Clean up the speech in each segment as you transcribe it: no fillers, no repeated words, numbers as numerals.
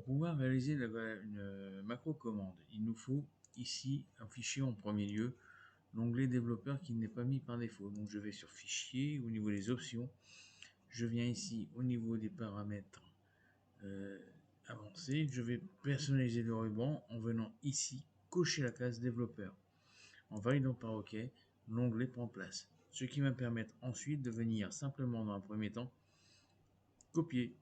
pouvoir réaliser une macro commande, il nous faut ici un fichier en premier lieu, l'onglet développeur qui n'est pas mis par défaut. Donc je vais sur fichier, au niveau des options, je viens ici au niveau des paramètres avancés, je vais personnaliser le ruban en venant ici cocher la case développeur. En validant par OK, l'onglet prend place. Ce qui va me permettre ensuite de venir simplement dans un premier temps copier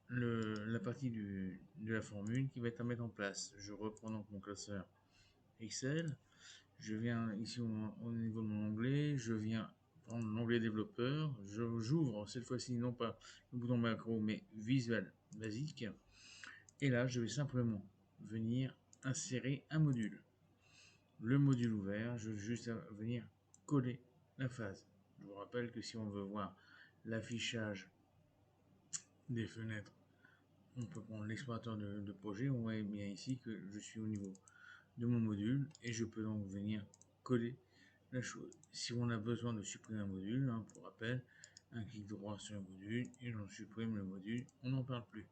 la partie de la formule qui va être à mettre en place. Je reprends donc mon classeur Excel. Je viens ici au niveau de mon onglet, je viens prendre l'onglet développeur, j'ouvre cette fois-ci non pas le bouton macro mais visuel basique, et là je vais simplement venir insérer un module. Le module ouvert, je vais juste venir coller la phase. Je vous rappelle que si on veut voir l'affichage des fenêtres, on peut prendre l'explorateur de projet, on voit bien ici que je suis au niveau de mon module et je peux donc venir coller la chose. Si on a besoin de supprimer un module, pour rappel, un clic droit sur le module et l'on supprime le module, on n'en parle plus.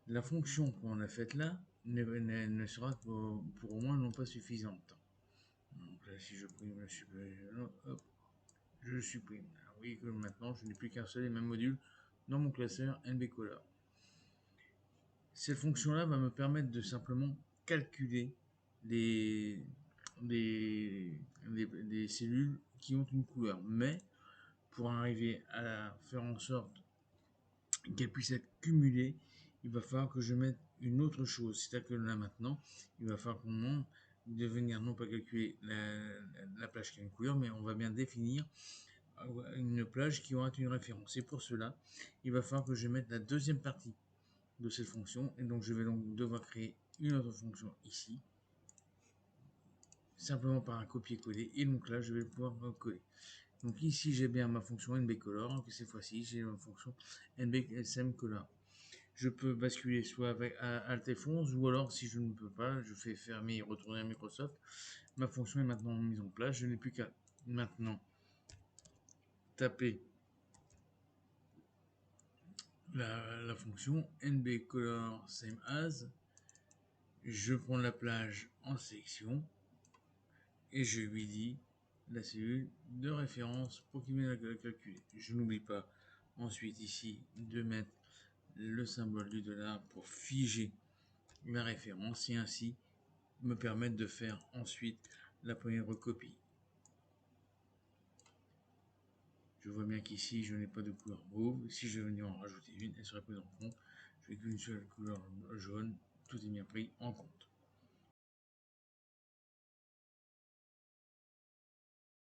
La fonction qu'on a faite là ne sera pour au moins non pas suffisante. Donc là, si je supprime, hop, je supprime. Alors, oui, que maintenant, je n'ai plus qu'un seul et même module dans mon classeur NBColor. Cette fonction-là va me permettre de simplement calculer des cellules qui ont une couleur. Mais pour arriver à faire en sorte qu'elles puissent être cumulées, il va falloir que je mette une autre chose. C'est-à-dire que là maintenant, il va falloir qu'on demande de venir non pas calculer la plage qui a une couleur, mais on va bien définir une plage qui aura une référence. Et pour cela, il va falloir que je mette la deuxième partie de cette fonction. Et donc, je vais donc devoir créer une autre fonction ici, simplement par un copier-coller. Et donc là, je vais pouvoir coller. Donc ici, j'ai bien ma fonction NBColor, que cette fois-ci, j'ai ma fonction NBSMColor. Je peux basculer soit avec Alt F11 ou alors, si je ne peux pas, je fais fermer et retourner à Microsoft. Ma fonction est maintenant mise en place. Je n'ai plus qu'à maintenant taper la fonction NBColor same as. Je prends la plage en sélection et je lui dis la cellule de référence pour qu'il vienne la calculer. Je n'oublie pas ensuite ici de mettre le symbole du dollar pour figer la référence et ainsi me permettre de faire ensuite la première recopie. Je vois bien qu'ici je n'ai pas de couleur mauve. Si je venais en rajouter une, elle serait prise en compte. Je n'ai qu'une seule couleur jaune, tout est bien pris en compte.